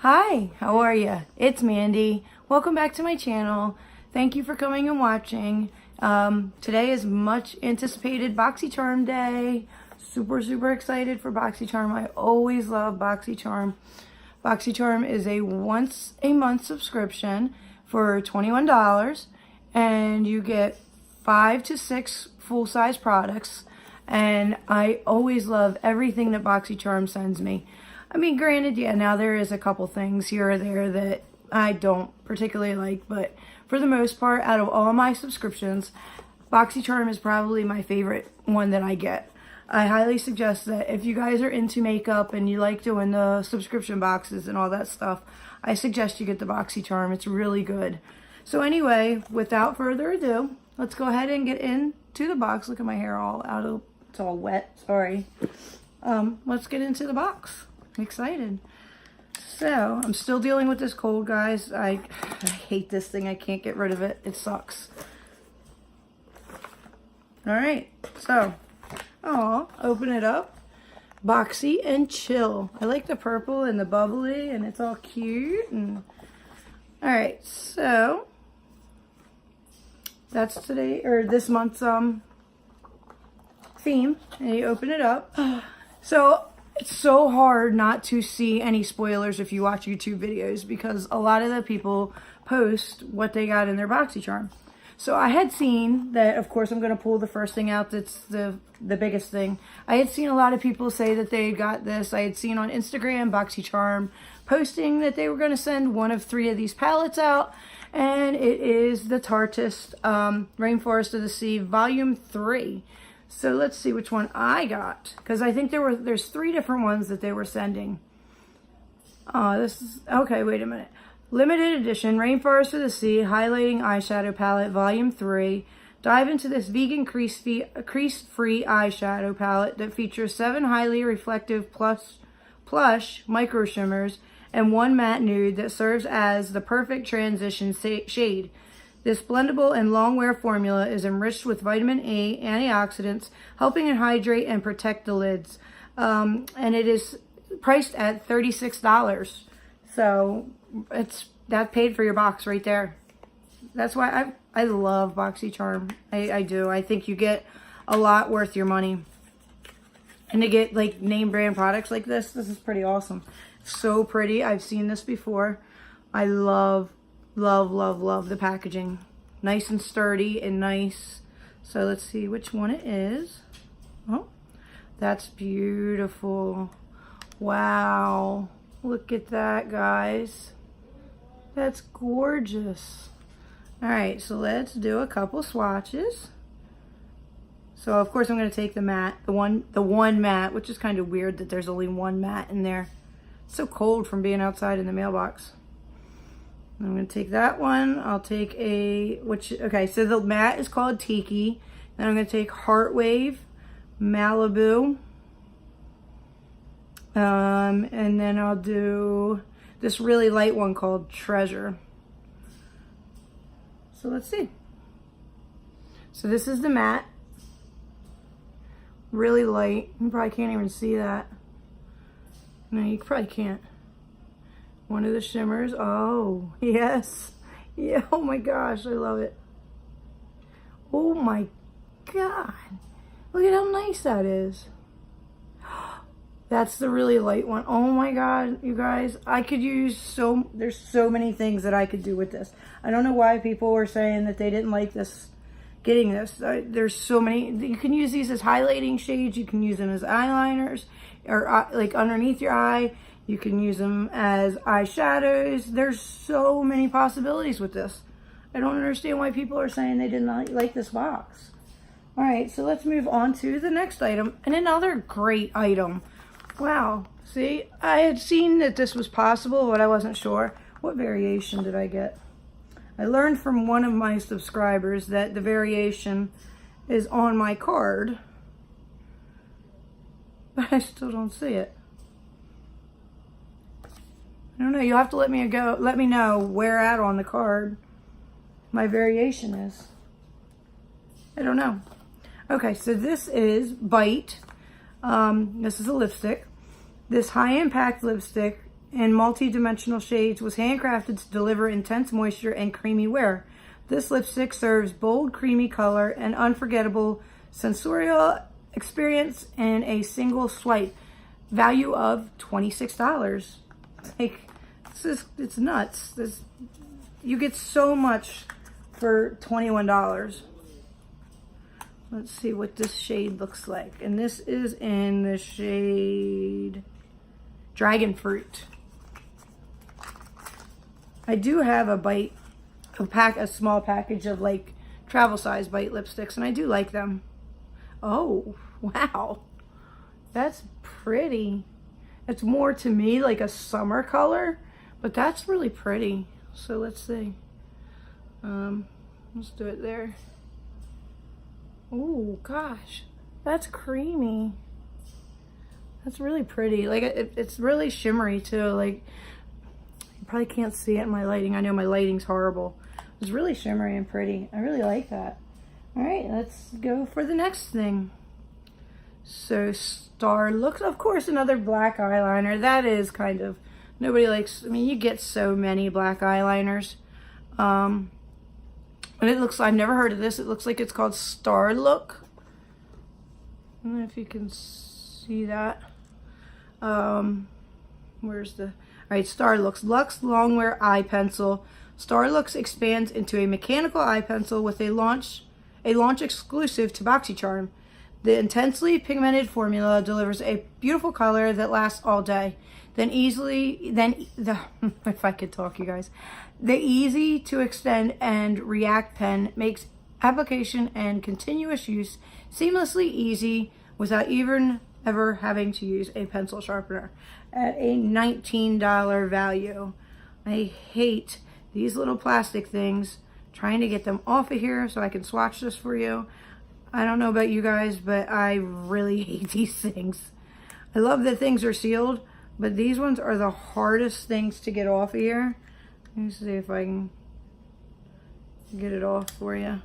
Hi, how are you? It's Mandy. Welcome back to my channel. Thank you for coming and watching. Today is much anticipated BoxyCharm day. Super excited for BoxyCharm. I always love BoxyCharm. BoxyCharm is a once a month subscription for $21, and you get 5 to 6 full-size products, and I always love everything that BoxyCharm sends me. I mean, granted, yeah, now there is a couple things here or there that I don't particularly like, but for the most part, out of all my subscriptions, BoxyCharm is probably my favorite one that I get. I highly suggest that if you guys are into makeup and you like doing the subscription boxes and all that stuff, I suggest you get the BoxyCharm. It's really good. So anyway, without further ado, let's go ahead and get into the box. Look at my hair all out of, it's all wet, sorry. Let's get into the box. I'm excited. So, I'm still dealing with this cold, guys. I hate this thing. I can't get rid of it. It sucks. Alright, so, open it up. Boxy and chill. I like the purple and the bubbly, and it's all cute. And alright, so, that's today, or this month's theme. And you open it up. So, it's so hard not to see any spoilers if you watch YouTube videos, because a lot of the people post what they got in their BoxyCharm. So I had seen that, of course I'm going to pull the first thing out that's the biggest thing. I had seen a lot of people say that they got this. I had seen on Instagram BoxyCharm posting that they were going to send one of 3 of these palettes out. And it is the Tartist Rainforest of the Sea Volume 3. So let's see which one I got, because I think there's 3 different ones that they were sending. This is, okay, wait a minute. Limited edition Rainforest of the Sea Highlighting Eyeshadow Palette Volume 3. Dive into this vegan crease-free eyeshadow palette that features 7 highly reflective plush micro shimmers and 1 matte nude that serves as the perfect transition shade. This blendable and long-wear formula is enriched with vitamin A antioxidants, helping to hydrate and protect the lids. And it is priced at $36. So that paid for your box right there. That's why I love BoxyCharm. I do. I think you get a lot worth your money. And to get like name brand products like this is pretty awesome. So pretty. I've seen this before. I love the packaging. Nice and sturdy and nice. So let's see which one it is. Oh, that's beautiful. Wow, look at that, guys. That's gorgeous. All right, so let's do a couple swatches. So of course I'm going to take the matte, the one matte, which is kind of weird that there's only 1 matte in there. It's so cold from being outside in the mailbox. I'm going to take that one. I'll take okay, so the matte is called Tiki. Then I'm going to take Heartwave, Malibu. And then I'll do this really light one called Treasure. So let's see. So this is the matte. Really light. You probably can't even see that. No, you probably can't. One of the shimmers. Oh, yes. Yeah, oh my gosh, I love it. Oh my God. Look at how nice that is. That's the really light one. Oh my God, you guys. I could use there's so many things that I could do with this. I don't know why people were saying that they didn't like this, getting this. There's so many. You can use these as highlighting shades. You can use them as eyeliners or like underneath your eye. You can use them as eyeshadows. There's so many possibilities with this. I don't understand why people are saying they did not like this box. All right, so let's move on to the next item. And another great item. Wow, see, I had seen that this was possible, but I wasn't sure. What variation did I get? I learned from one of my subscribers that the variation is on my card, but I still don't see it. I don't know, you'll have to let me know where at on the card my variation is. I don't know. Okay, so this is Bite. This is a lipstick. This high impact lipstick in multi-dimensional shades was handcrafted to deliver intense moisture and creamy wear. This lipstick serves bold, creamy color and unforgettable sensorial experience in a single swipe. Value of $26. Like, it's nuts. You get so much for $21. Let's see what this shade looks like. And this is in the shade Dragon Fruit. I do have a small package of like travel size bite lipsticks, and I do like them. Oh, wow. That's pretty. It's more to me like a summer color, but that's really pretty. So let's see. Let's do it there. Oh gosh, that's creamy. That's really pretty. Like it's really shimmery too. Like you probably can't see it in my lighting. I know my lighting's horrible. It's really shimmery and pretty. I really like that. All right, let's go for the next thing. So Star Looks, of course, another black eyeliner. That is kind of, nobody likes, I mean, you get so many black eyeliners. And it looks, I've never heard of this. It looks like it's called Star Look. I don't know if you can see that. Where's the, all right, Star Looks. Lux Longwear Eye Pencil. Star Looks expands into a mechanical eye pencil with a launch exclusive to BoxyCharm. The intensely pigmented formula delivers a beautiful color that lasts all day. If I could talk, you guys. The easy to extend and react pen makes application and continuous use seamlessly easy without even ever having to use a pencil sharpener at a $19 value. I hate these little plastic things, trying to get them off of here so I can swatch this for you. I don't know about you guys, but I really hate these things. I love that things are sealed, but these ones are the hardest things to get off of here. Let me see if I can get it off for you.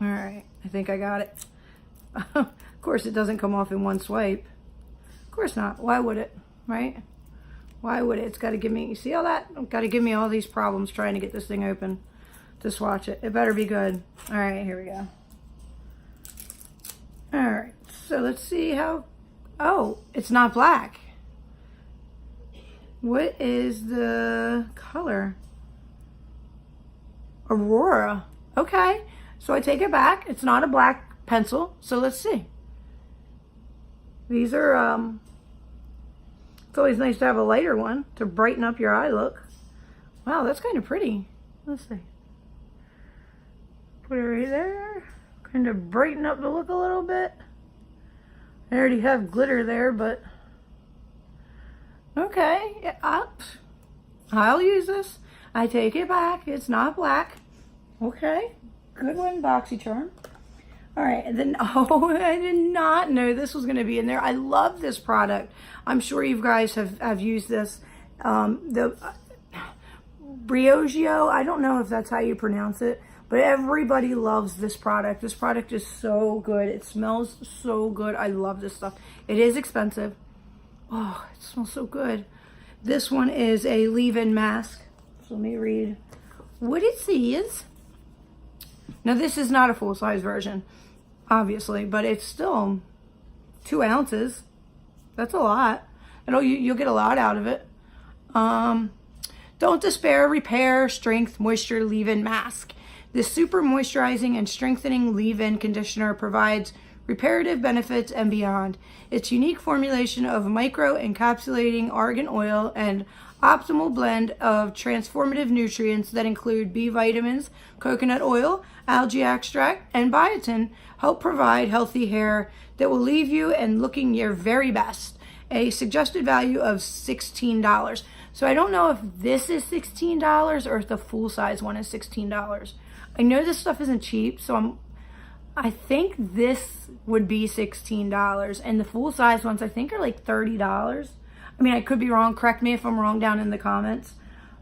All right, I think I got it. Of course, it doesn't come off in one swipe. Of course not. Why would it, right? Why would it? It's got to give me, you see all that? It's got to give me all these problems trying to get this thing open to swatch it. It better be good. All right, here we go. All right, so let's see how, oh, it's not black. What is the color? Aurora. Okay, so I take it back. It's not a black pencil, so let's see. These are, it's always nice to have a lighter one to brighten up your eye look. Wow, that's kind of pretty. Let's see. Put it right there. Kind of brighten up the look a little bit. I already have glitter there, but okay, yeah, I'll use this. I take it back. It's not black. Okay, good one, BoxyCharm. All right, and then, oh, I did not know this was going to be in there. I love this product. I'm sure you guys have used this. The Rio Gio, I don't know if that's how you pronounce it, but everybody loves this product. This product is so good. It smells so good. I love this stuff. It is expensive. Oh, it smells so good. This one is a leave-in mask. So let me read what it says. Now, this is not a full-size version, obviously, but it's still 2 ounces. That's a lot. You'll get a lot out of it. Don't despair, repair, strength, moisture, leave-in mask. This super moisturizing and strengthening leave-in conditioner provides reparative benefits and beyond. Its unique formulation of micro-encapsulating argan oil and optimal blend of transformative nutrients that include B vitamins, coconut oil, algae extract, and biotin help provide healthy hair that will leave you and looking your very best. A suggested value of $16. So I don't know if this is $16 or if the full-size one is $16. I know this stuff isn't cheap, so I think this would be $16, and the full-size ones I think are like $30. I mean, I could be wrong. Correct me if I'm wrong down in the comments.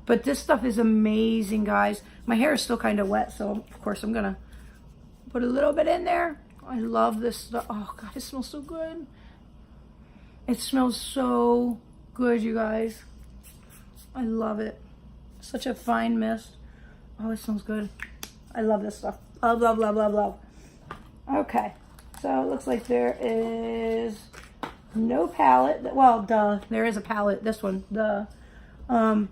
But this stuff is amazing, guys. My hair is still kind of wet, so of course I'm gonna put a little bit in there. I love this stuff. Oh God, it smells so good. It smells so good, you guys. I love it. Such a fine mist. Oh, it smells good. I love this stuff. Love, love, love, love, love. Okay, so it looks like there is no palette. Well, duh, there is a palette. This one, duh.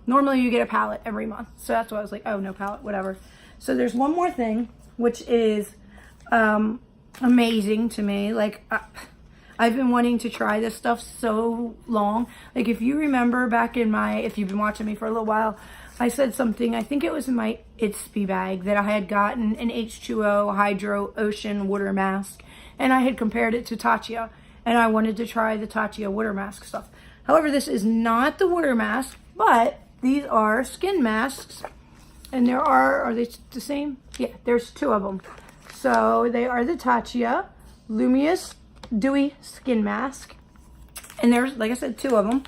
Normally you get a palette every month. So that's why I was like, oh, no palette, whatever. So there's one more thing, which is amazing to me. Like, I've been wanting to try this stuff so long. Like, if you remember back in if you've been watching me for a little while, I said something, I think it was in my Itsby bag, that I had gotten an H2O Hydro Ocean water mask, and I had compared it to Tatcha, and I wanted to try the Tatcha water mask stuff. However, this is not the water mask, but these are skin masks, and are they the same? Yeah, there's two of them. So they are the Tatcha Luminous Dewy Skin Mask, and there's, like I said, two of them.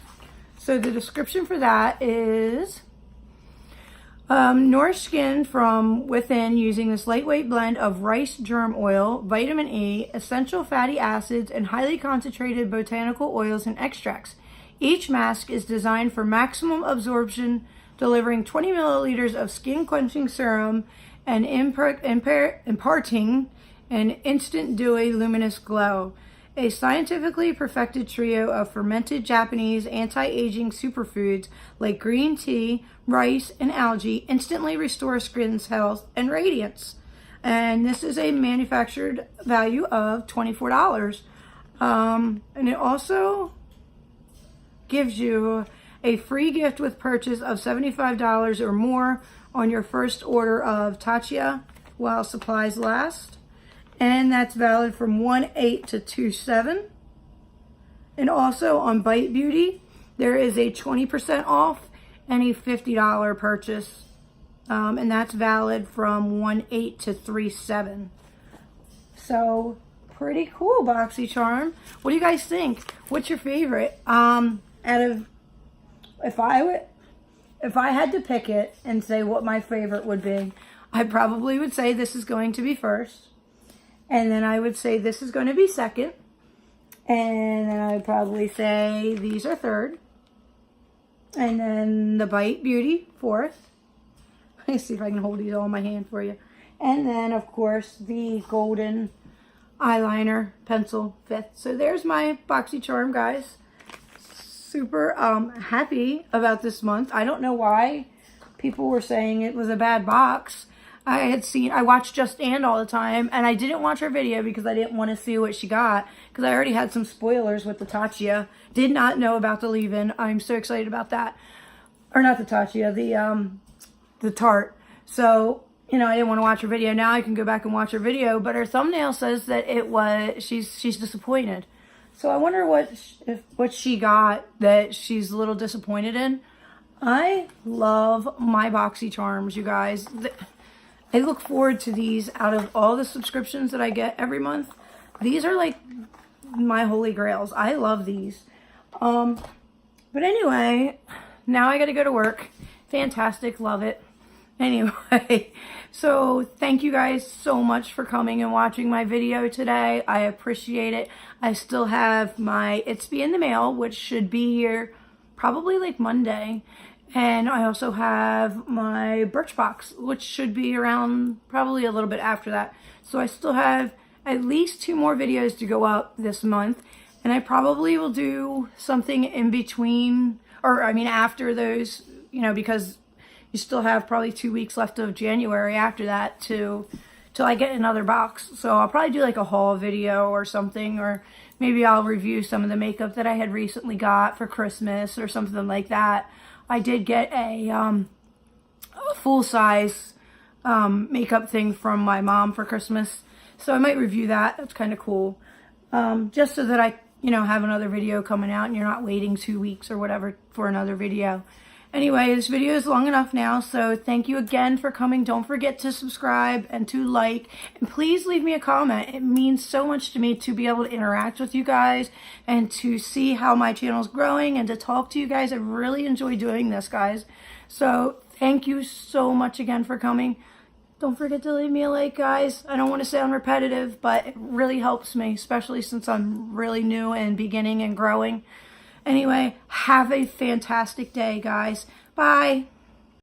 So the description for that is, nourish skin from within using this lightweight blend of rice germ oil, vitamin E, essential fatty acids, and highly concentrated botanical oils and extracts. Each mask is designed for maximum absorption, delivering 20 milliliters of skin-quenching serum and imparting an instant dewy luminous glow. A scientifically perfected trio of fermented Japanese anti-aging superfoods like green tea, rice, and algae instantly restore skin's health and radiance. And this is a manufactured value of $24. And it also gives you a free gift with purchase of $75 or more on your first order of Tatcha while supplies last. And that's valid from 1/8 to 2/7. And also on Bite Beauty, there is a 20% off any $50 purchase. And that's valid from 1/8 to 3/7. So pretty cool, BoxyCharm. What do you guys think? What's your favorite? If I had to pick it and say what my favorite would be, I probably would say this is going to be first. And then I would say this is going to be second. And then I would probably say these are third. And then the Bite Beauty, fourth. Let me see if I can hold these all in my hand for you. And then, of course, the golden eyeliner pencil, fifth. So there's my BoxyCharm, guys. Super happy about this month. I don't know why people were saying it was a bad box. I watched Just And all the time, and I didn't watch her video because I didn't want to see what she got, because I already had some spoilers with the Tatcha. Did not know about the leave-in. I'm so excited about that. Or not the Tatcha, the Tarte. So, you know, I didn't want to watch her video. Now I can go back and watch her video, but her thumbnail says that she's disappointed. So I wonder what she got that she's a little disappointed in. I love my BoxyCharms, you guys. I look forward to these. Out of all the subscriptions that I get every month, these are like my holy grails. I love these. But anyway, now I got to go to work. Fantastic. Love it. Anyway, so thank you guys so much for coming and watching my video today. I appreciate it. I still have my Itsby in the mail, which should be here probably like Monday. And I also have my Birchbox, which should be around probably a little bit after that. So I still have at least 2 more videos to go up this month. And I probably will do something in between, or I mean after those, you know, because you still have probably 2 weeks left of January after that till I get another box. So I'll probably do like a haul video or something, or maybe I'll review some of the makeup that I had recently got for Christmas or something like that. I did get a full-size makeup thing from my mom for Christmas, so I might review that. That's kind of cool. Just so that I, you know, have another video coming out and you're not waiting 2 weeks or whatever for another video. Anyway, this video is long enough now, so thank you again for coming. Don't forget to subscribe and to like, and please leave me a comment. It means so much to me to be able to interact with you guys and to see how my channel is growing and to talk to you guys. I really enjoy doing this, guys. So thank you so much again for coming. Don't forget to leave me a like, guys. I don't want to sound repetitive, but it really helps me, especially since I'm really new and beginning and growing. Anyway, have a fantastic day, guys. Bye.